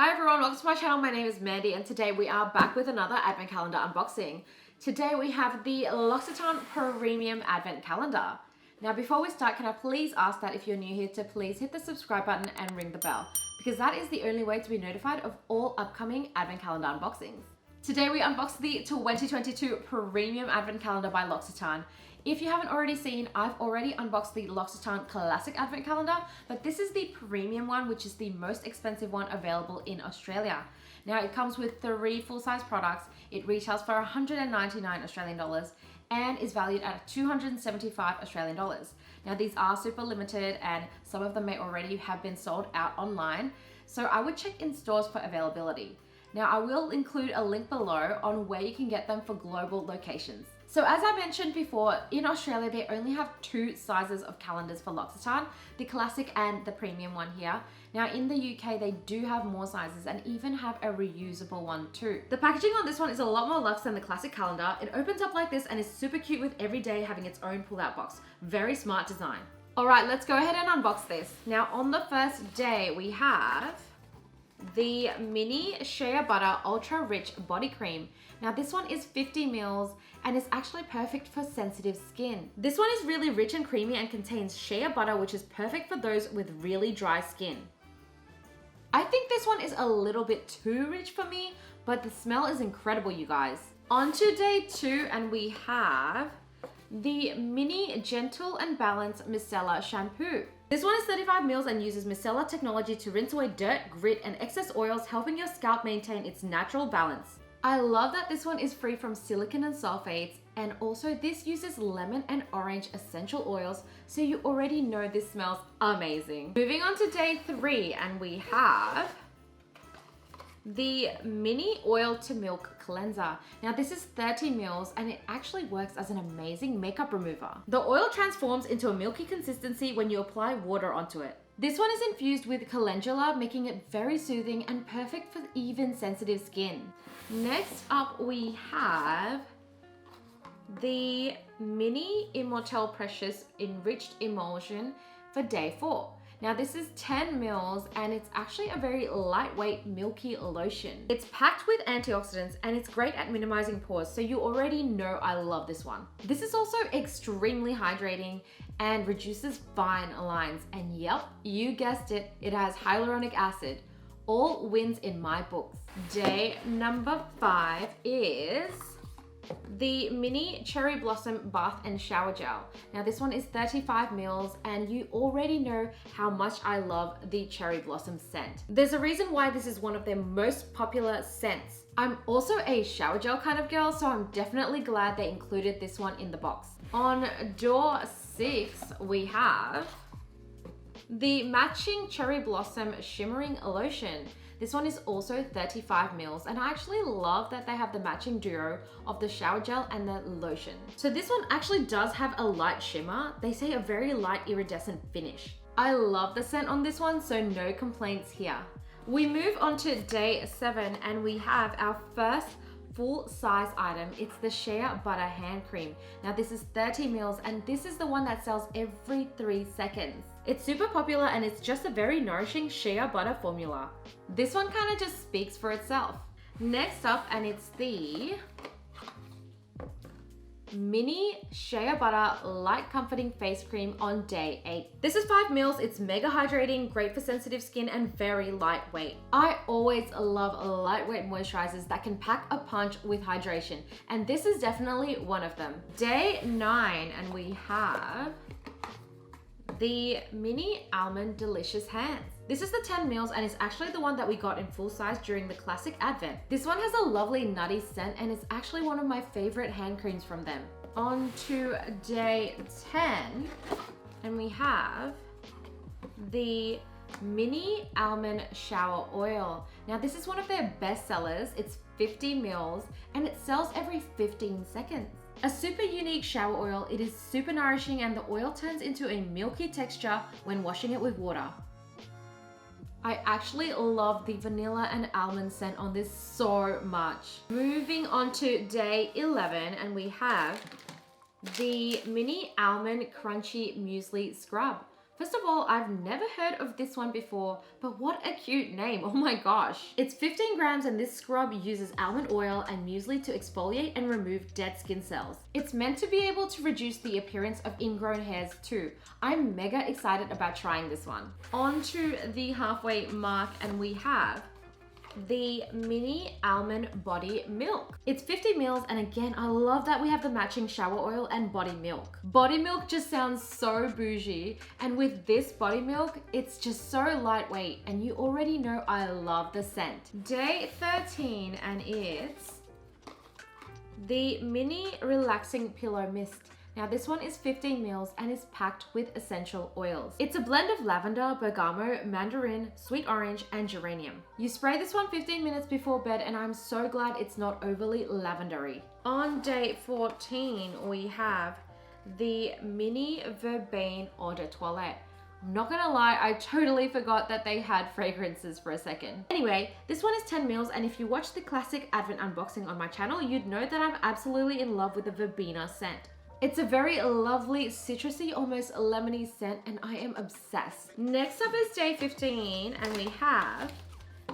Hi everyone, welcome to my channel. My name is Mandy and today we are back with another advent calendar unboxing. Today we have the L'Occitane Premium Advent Calendar. Now before we start, can I please ask that if you're new here to please hit the subscribe button and ring the bell, because that is the only way to be notified of all upcoming advent calendar unboxings. Today we unboxed the 2022 Premium Advent Calendar by L'Occitane. If you haven't already seen, I've already unboxed the L'Occitane Classic Advent Calendar, but this is the premium one, which is the most expensive one available in Australia. Now it comes with 3 full-size products. It retails for 199 Australian dollars and is valued at 275 Australian dollars. Now these are super limited and some of them may already have been sold out online, so I would check in stores for availability. Now I will include a link below on where you can get them for global locations. So as I mentioned before, in Australia they only have 2 sizes of calendars for L'Occitane, the classic and the premium one here. Now in the UK they do have more sizes and even have a reusable one too. The packaging on this one is a lot more luxe than the classic calendar. It opens up like this and is super cute with every day having its own pull-out box. Very smart design. Alright, let's go ahead and unbox this. Now on the first day we have the mini Shea Butter Ultra Rich Body Cream. Now this one is 50 mils and is actually perfect for sensitive skin. This one is really rich and creamy and contains shea butter, which is perfect for those with really dry skin. I think this one is a little bit too rich for me, but the smell is incredible, you guys. On to day 2 and we have the mini Gentle and Balanced Micellar Shampoo. This one is 35 mils and uses micellar technology to rinse away dirt, grit, and excess oils, helping your scalp maintain its natural balance. I love that this one is free from silicone and sulfates, and also this uses lemon and orange essential oils, so you already know this smells amazing. Moving on to day 3 and we have the mini oil to milk cleanser. Now this is 30 mils and it actually works as an amazing makeup remover. The oil transforms into a milky consistency when you apply water onto it. This one is infused with calendula, making it very soothing and perfect for even sensitive skin. Next up we have the mini Immortelle Precious Enriched Emulsion for day 4. Now this is 10 mils and it's actually a very lightweight milky lotion. It's packed with antioxidants and it's great at minimizing pores, so you already know I love this one. This is also extremely hydrating and reduces fine lines, and yep, you guessed it, it has hyaluronic acid. All wins in my books. Day number 5 is the mini Cherry Blossom Bath and Shower Gel. Now this one is 35 mils and you already know how much I love the Cherry Blossom scent. There's a reason why this is one of their most popular scents. I'm also a shower gel kind of girl, so I'm definitely glad they included this one in the box. On door 6 we have the matching Cherry Blossom Shimmering Lotion. This one is also 35 mils and I actually love that they have the matching duo of the shower gel and the lotion. So this one actually does have a light shimmer. They say a very light iridescent finish. I love the scent on this one, so no complaints here. We move on to day 7 and we have our first full-size item. It's the Shea Butter Hand Cream. Now this is 30 mils and this is the one that sells every 3 seconds. It's super popular and it's just a very nourishing shea butter formula. This one kind of just speaks for itself. Next up, and it's the mini Shea Butter Light Comforting Face Cream on day 8. This is 5 mils, it's mega hydrating, great for sensitive skin and very lightweight. I always love lightweight moisturizers that can pack a punch with hydration, and this is definitely one of them. Day 9 and we have the mini Almond Delicious Hands. This is the 10 mils and it's actually the one that we got in full size during the classic advent. This one has a lovely nutty scent and it's actually one of my favorite hand creams from them. On to day 10 and we have the mini Almond Shower Oil. Now this is one of their best sellers. It's 50 mils and it sells every 15 seconds. A super unique shower oil, it is super nourishing and the oil turns into a milky texture when washing it with water. I actually love the vanilla and almond scent on this so much. Moving on to day 11 and we have the mini Almond Crunchy Muesli Scrub. For First of all, I've never heard of this one before, but what a cute name. Oh my gosh. It's 15 grams and this scrub uses almond oil and muesli to exfoliate and remove dead skin cells. It's meant to be able to reduce the appearance of ingrown hairs too. I'm mega excited about trying this one. On to the halfway mark and we have the mini almond body milk. It's 50 mils and again, I love that we have the matching shower oil and body milk. Body milk just sounds so bougie, and with this body milk, it's just so lightweight and you already know I love the scent. Day 13 and it's the mini relaxing pillow mist. Now this one is 15 mils and is packed with essential oils. It's a blend of lavender, bergamot, mandarin, sweet orange, and geranium. You spray this one 15 minutes before bed and I'm so glad it's not overly lavendery. On day 14, we have the mini verbane eau de toilette. I'm not gonna lie, I totally forgot that they had fragrances for a second. Anyway, this one is 10 mils and if you watch the classic Advent unboxing on my channel, you'd know that I'm absolutely in love with the verbena scent. It's a very lovely citrusy, almost lemony scent and I am obsessed. Next up is day 15 and we have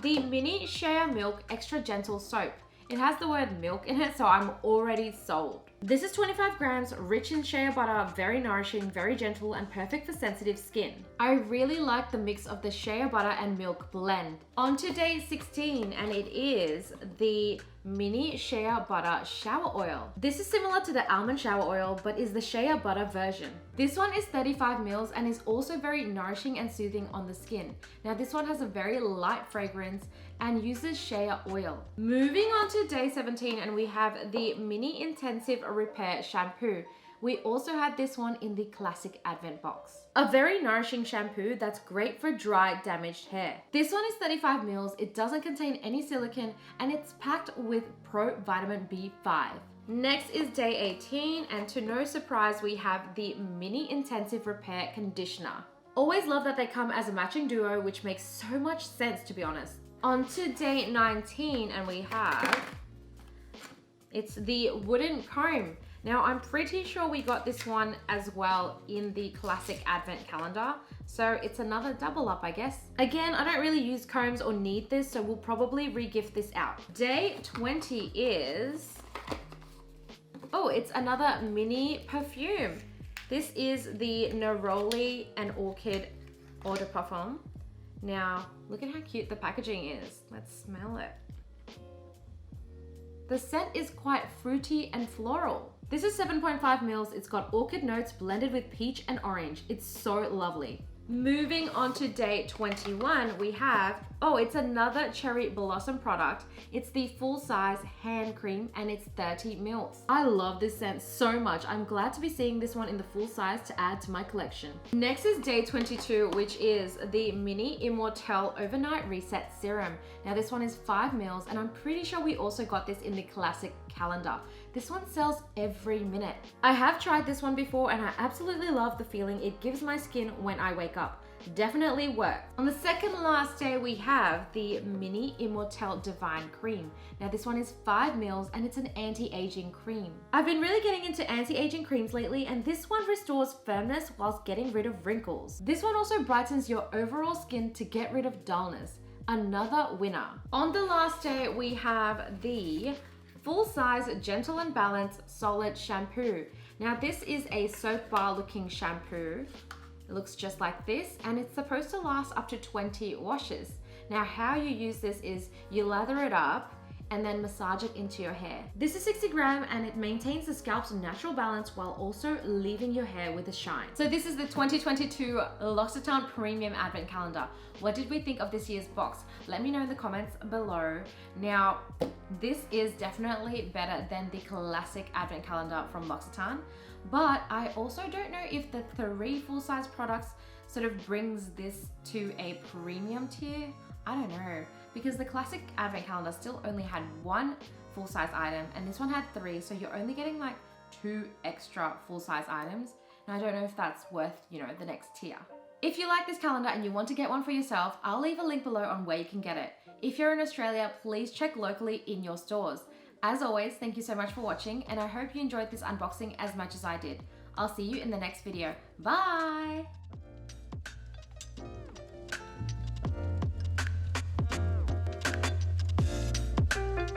the mini Shea milk extra gentle soap. It has the word milk in it, so I'm already sold. This is 25 grams, rich in shea butter, very nourishing, very gentle, and perfect for sensitive skin. I really like the mix of the shea butter and milk blend. On to day 16, and it is the mini shea butter shower oil. This is similar to the almond shower oil, but is the shea butter version. This one is 35 mils and is also very nourishing and soothing on the skin. Now this one has a very light fragrance and uses shea oil. Moving on to day 17 and we have the mini intensive repair shampoo. We also had this one in the classic Advent box. A very nourishing shampoo that's great for dry, damaged hair. This one is 35 mils, it doesn't contain any silicone, and it's packed with pro vitamin B5. Next is day 18, and to no surprise, we have the mini intensive repair conditioner. Always love that they come as a matching duo, which makes so much sense to be honest. On to day 19, and we have, it's the wooden comb. Now I'm pretty sure we got this one as well in the classic Advent calendar. So it's another double up, I guess. Again, I don't really use combs or need this, so we'll probably re-gift this out. Day 20 is, oh, it's another mini perfume. This is the Neroli and Orchid Eau de Parfum. Now, look at how cute the packaging is. Let's smell it. The scent is quite fruity and floral. This is 7.5 mils. It's got orchid notes blended with peach and orange. It's so lovely. Moving on to day 21, we have, oh, it's another cherry blossom product. It's the full size hand cream and it's 30 mils. I love this scent so much. I'm glad to be seeing this one in the full size to add to my collection. Next is day 22, which is the mini Immortelle overnight reset serum. Now this one is 5 mils and I'm pretty sure we also got this in the classic calendar. This one sells every minute. I have tried this one before and I absolutely love the feeling it gives my skin when I wake up. Definitely works. On the second last day, we have the mini Immortelle Divine Cream. Now this one is 5 mils and it's an anti-aging cream. I've been really getting into anti-aging creams lately and this one restores firmness whilst getting rid of wrinkles. This one also brightens your overall skin to get rid of dullness. Another winner. On the last day, we have the full-size Gentle and Balanced Solid Shampoo. Now this is a soap bar looking shampoo. It looks just like this and it's supposed to last up to 20 washes. Now how you use this is you lather it up and then massage it into your hair. This is 60 grams and it maintains the scalp's natural balance while also leaving your hair with a shine. So this is the 2022 L'Occitane Premium Advent Calendar. What did we think of this year's box? Let me know in the comments below. Now, this is definitely better than the classic Advent Calendar from L'Occitane, but I also don't know if the 3 full-size products sort of brings this to a premium tier. I don't know, because the classic Advent Calendar still only had 1 full-size item and this one had 3, so you're only getting like 2 extra full-size items. And I don't know if that's worth, you know, the next tier. If you like this calendar and you want to get one for yourself, I'll leave a link below on where you can get it. If you're in Australia, please check locally in your stores. As always, thank you so much for watching and I hope you enjoyed this unboxing as much as I did. I'll see you in the next video. Bye!